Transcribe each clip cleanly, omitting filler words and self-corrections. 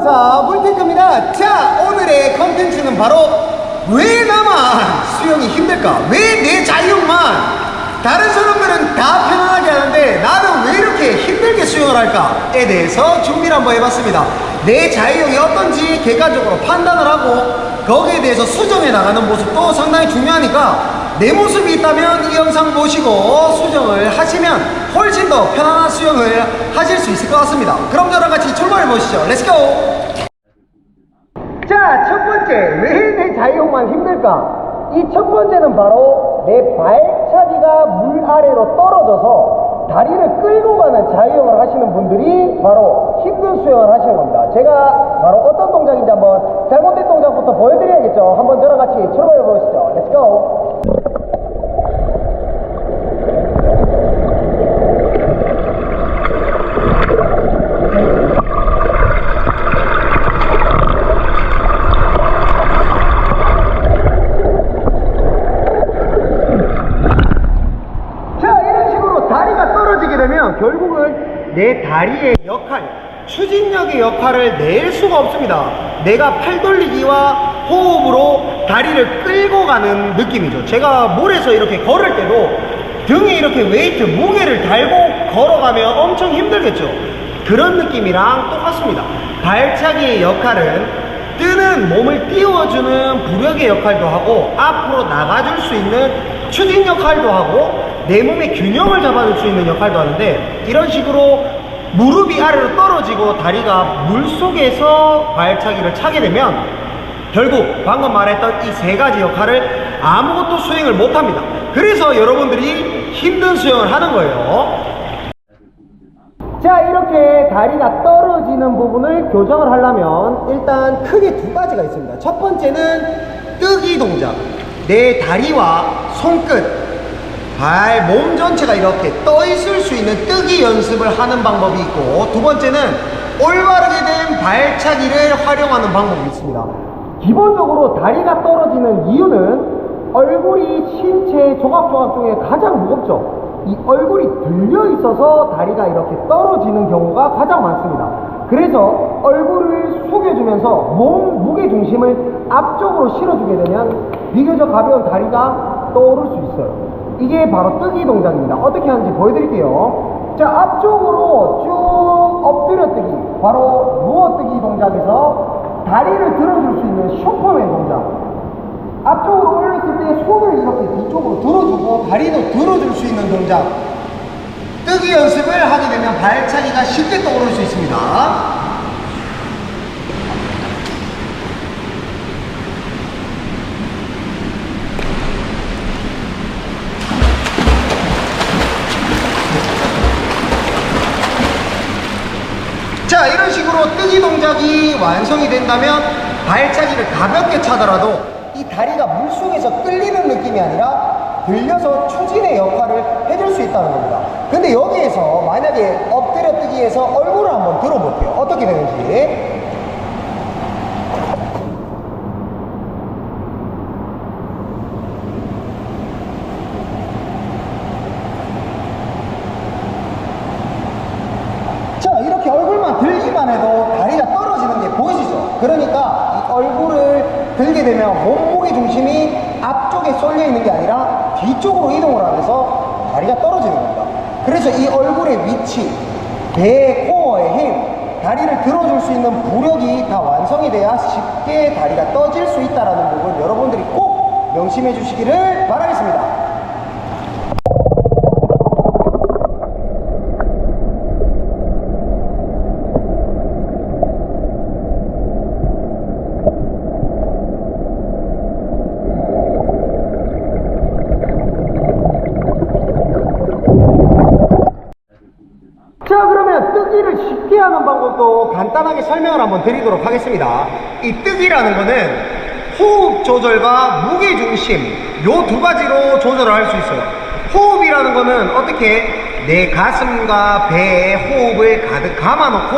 안녕하십니까, 물탱크입니다. 자, 오늘의 컨텐츠는 바로 왜 나만 수영이 힘들까? 왜 내 자유형만 다른 사람들은 다 편안하게 하는데 나는 왜 이렇게 힘들게 수영을 할까에 대해서 준비를 한번 해봤습니다. 내 자유형이 어떤지 객관적으로 판단을 하고 거기에 대해서 수정해 나가는 모습도 상당히 중요하니까 내 모습이 있다면 이 영상 보시고 수정을 하시면 훨씬 더 편안한 수영을 하실 수 있을 것 같습니다. 그럼 저랑 같이 출발해 보시죠. 렛츠고! 자, 첫 번째, 왜 내 자유형만 힘들까? 이 첫 번째는 바로 내 발차기가 물 아래로 떨어져서 다리를 끌고 가는 자유형을 하시는 분들이 바로 힘든 수영을 하시는 겁니다. 제가 바로 어떤 동작인지 한번 잘못된 동작부터 보여드려야겠죠. 한번 저랑 같이 출발해 보시죠. 렛츠고! 결국은 내 다리의 역할, 추진력의 역할을 낼 수가 없습니다. 내가 팔 돌리기와 호흡으로 다리를 끌고 가는 느낌이죠. 제가 물에서 이렇게 걸을 때도 등에 이렇게 웨이트, 무게를 달고 걸어가면 엄청 힘들겠죠. 그런 느낌이랑 똑같습니다. 발차기의 역할은 뜨는 몸을 띄워주는 부력의 역할도 하고 앞으로 나가줄 수 있는 추진 역할도 하고 내 몸의 균형을 잡아줄 수 있는 역할도 하는데, 이런 식으로 무릎이 아래로 떨어지고 다리가 물속에서 발차기를 차게 되면 결국 방금 말했던 이 세 가지 역할을 아무것도 수행을 못합니다. 그래서 여러분들이 힘든 수영을 하는 거예요. 자, 이렇게 다리가 떨어지는 부분을 교정을 하려면 일단 크게 두 가지가 있습니다. 첫 번째는 뜨기 동작. 내 다리와 손끝, 발, 몸 전체가 이렇게 떠 있을 수 있는 뜨기 연습을 하는 방법이 있고, 두 번째는 올바르게 된 발차기를 활용하는 방법이 있습니다. 기본적으로 다리가 떨어지는 이유는 얼굴이 신체 조각조각 중에 가장 무겁죠. 이 얼굴이 들려 있어서 다리가 이렇게 떨어지는 경우가 가장 많습니다. 그래서 얼굴을 숙여주면서 몸 무게 중심을 앞쪽으로 실어주게 되면 비교적 가벼운 다리가 떠오를 수 있어요. 이게 바로 뜨기 동작입니다. 어떻게 하는지 보여드릴게요. 자, 앞쪽으로 쭉 엎드려 뜨기, 바로 누워 뜨기 동작에서 다리를 들어줄 수 있는 슈퍼맨 동작. 앞쪽으로 올렸을 때 손을 이렇게 뒤쪽으로 들어주고 다리도 들어줄 수 있는 동작. 뜨기 연습을 하게 되면 발차기가 쉽게 떠오를 수 있습니다. 자, 이런 식으로 뜨기 동작이 완성이 된다면 발차기를 가볍게 차더라도 이 다리가 물속에서 끌리는 느낌이 아니라 들려서 추진의 역할을 해줄 수 있다는 겁니다. 근데 여기에서 만약에 엎드려 뜨기에서 얼굴을 한번 들어볼게요. 어떻게 되는지. 이렇게 얼굴만 들기만 해도 다리가 떨어지는 게 보이시죠? 그러니까 이 얼굴을 들게 되면 몸무게 중심이 앞쪽에 쏠려 있는 게 아니라 뒤쪽으로 이동을 하면서 다리가 떨어지는 겁니다. 그래서 이 얼굴의 위치, 배, 코어의 힘, 다리를 들어줄 수 있는 부력이 다 완성이 돼야 쉽게 다리가 떠질 수 있다는 부분 여러분들이 꼭 명심해 주시기를 바라겠습니다. 자, 그러면 뜨기를 쉽게 하는 방법도 간단하게 설명을 한번 드리도록 하겠습니다. 이 뜨기라는 거는 호흡 조절과 무게 중심, 요 두 가지로 조절을 할 수 있어요. 호흡이라는 거는 어떻게 내 가슴과 배에 호흡을 가득 감아놓고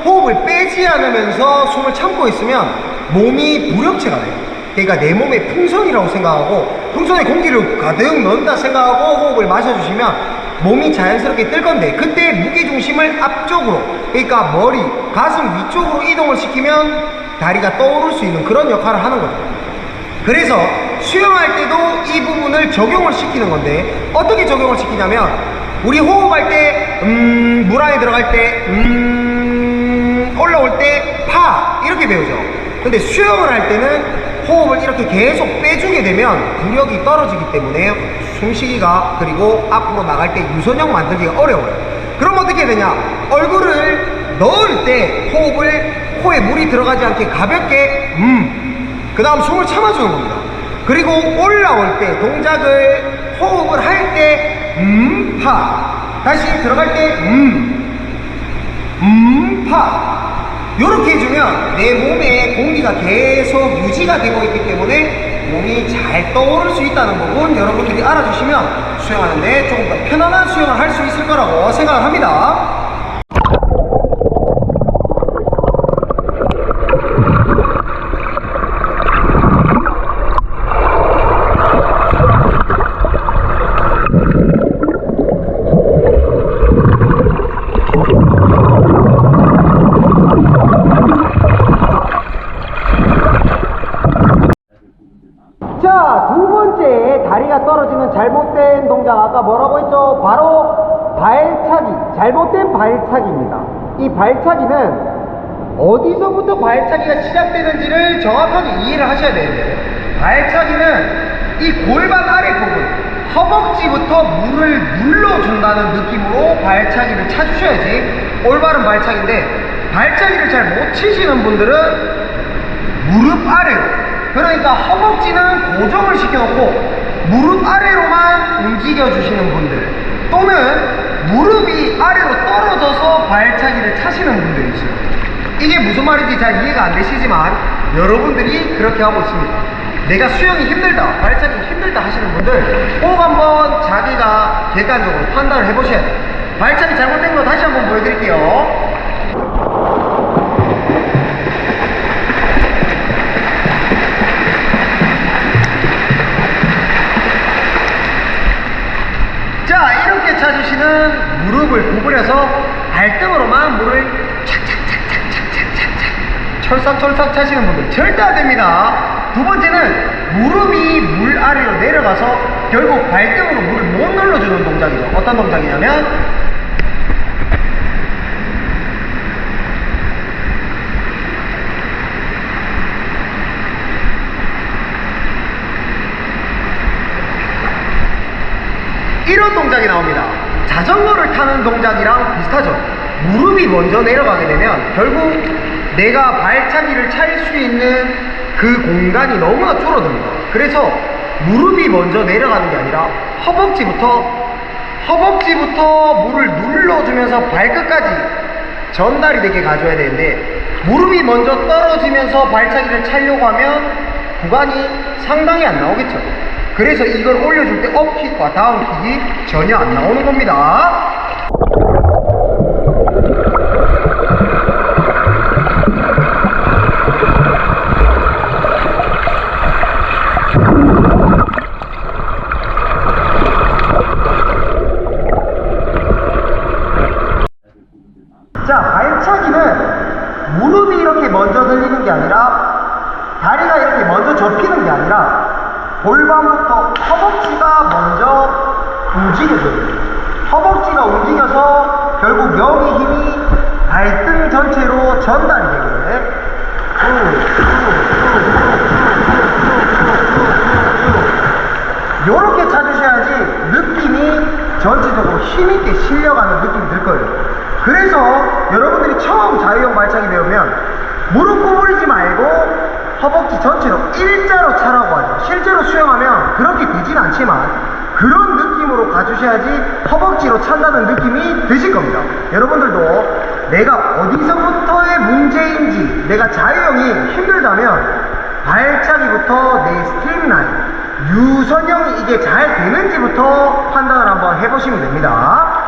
호흡을 빼지 않으면서 숨을 참고 있으면 몸이 무력체가 돼요. 그러니까 내 몸의 풍선이라고 생각하고 풍선에 공기를 가득 넣는다 생각하고 호흡을 마셔주시면 몸이 자연스럽게 뜰 건데, 그때 무게중심을 앞쪽으로, 그러니까 머리, 가슴 위쪽으로 이동을 시키면 다리가 떠오를 수 있는 그런 역할을 하는 거죠. 그래서 수영할 때도 이 부분을 적용을 시키는 건데, 어떻게 적용을 시키냐면, 우리 호흡할 때 물 안에 들어갈 때 올라올 때 파 이렇게 배우죠. 근데 수영을 할 때는 호흡을 이렇게 계속 빼주게 되면 부력이 떨어지기 때문에 숨쉬기가, 그리고 앞으로 나갈 때 유선형 만들기가 어려워요. 그럼 어떻게 해야 되냐, 얼굴을 넣을 때 호흡을 코에 물이 들어가지 않게 가볍게 그 다음 숨을 참아주는 겁니다. 그리고 올라올 때 동작을 호흡을 할 때 파, 다시 들어갈 때 파, 요렇게 해주면 내 몸에 공기가 계속 유지가 되고 있기 때문에 몸이 잘 떠오를 수 있다는 부분 여러분들이 알아주시면 수영하는데 조금 더 편안한 수영을 할 수 있을 거라고 생각을 합니다. 자, 두 번째 다리가 떨어지는 잘못된 동작, 아까 뭐라고 했죠? 바로 발차기, 잘못된 발차기입니다. 이 발차기는 어디서부터 발차기가 시작되는지를 정확하게 이해를 하셔야 되는데, 발차기는 이 골반 아랫부분, 허벅지부터 물을 눌러준다는 느낌으로 발차기를 쳐주셔야지 올바른 발차기인데, 발차기를 잘 못 치시는 분들은 무릎 아래로, 그러니까 허벅지는 고정을 시켜놓고 무릎 아래로만 움직여주시는 분들, 또는 무릎이 아래로 떨어져서 발차기를 차시는 분들이 있어요. 이게 무슨 말인지 잘 이해가 안 되시지만 여러분들이 그렇게 하고 있습니다. 내가 수영이 힘들다, 발차기 힘들다 하시는 분들 꼭 한번 자기가 객관적으로 판단을 해보셔야 돼요. 발차기 잘못된 거 다시 한번 보여드릴게요. 자, 이렇게 차주시는 무릎을 구부려서 발등으로만 물을 착착착착착착착 철싹철싹 차시는 분들 절대 안 됩니다. 두 번째는 무릎이 물 아래로 내려가서 결국 발등으로 물을 못 눌러주는 동작이죠. 어떤 동작이냐면, 이런 동작이 나옵니다. 자전거를 타는 동작이랑 비슷하죠. 무릎이 먼저 내려가게 되면 결국 내가 발차기를 찰 수 있는 그 공간이 너무나 줄어듭니다. 그래서 무릎이 먼저 내려가는 게 아니라 허벅지부터 물을 눌러주면서 발끝까지 전달이 되게 가져야 되는데, 무릎이 먼저 떨어지면서 발차기를 차려고 하면 구간이 상당히 안 나오겠죠. 그래서 이걸 올려줄 때 업킥과 다운킥이 전혀 안 나오는 겁니다. 자, 발차기는 무릎이 이렇게 먼저 들리는 게 아니라, 다리가 이렇게 먼저 접히는 게 아니라 골반부터 허벅지가 먼저 움직여줘요. 허벅지가 움직여서 결국 여기 힘이 발등 전체로 전달이 되게 요렇게 차주셔야지 느낌이 전체적으로 힘있게 실려가는 느낌이 들 거예요. 그래서 여러분들이 처음 자유형 발차기 배우면 무릎 구부리지 말고 허벅지 전체로 일자로 차라고 하죠. 실제로 수영하면 그렇게 되진 않지만 그런 느낌으로 가주셔야지 허벅지로 찬다는 느낌이 드실 겁니다. 여러분들도 내가 어디서부터의 문제인지, 내가 자유형이 힘들다면 발차기부터 내 스트림라인, 유선형이 이게 잘 되는지부터 판단을 한번 해보시면 됩니다.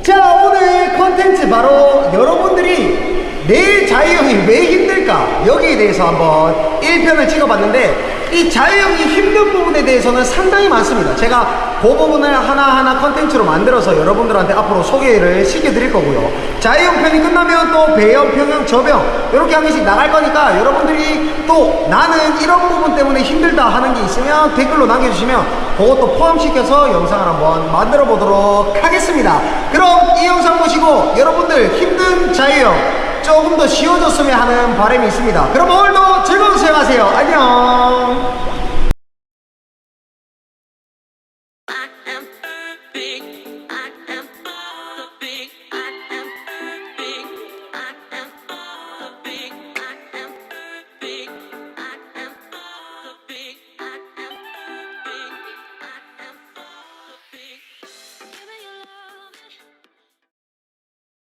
자, 오늘 컨텐츠 바로 여러분들이 내 자유형이 왜 힘들까, 여기에 대해서 한번 1편을 찍어봤는데, 이 자유형이 힘든 부분에 대해서는 상당히 많습니다. 제가 그 부분을 하나하나 컨텐츠로 만들어서 여러분들한테 앞으로 소개를 시켜드릴 거고요. 자유형 편이 끝나면 또 배형, 평형, 저병 이렇게 한 개씩 나갈 거니까 여러분들이 또 나는 이런 부분 때문에 힘들다 하는 게 있으면 댓글로 남겨주시면 그것도 포함시켜서 영상을 한번 만들어 보도록 하겠습니다. 그럼 이 영상 보시고 여러분들 힘든 자유형 조금 더 쉬워졌으면 하는 바람이 있습니다. 그럼 오늘도 즐거운 수행하세요. 안녕.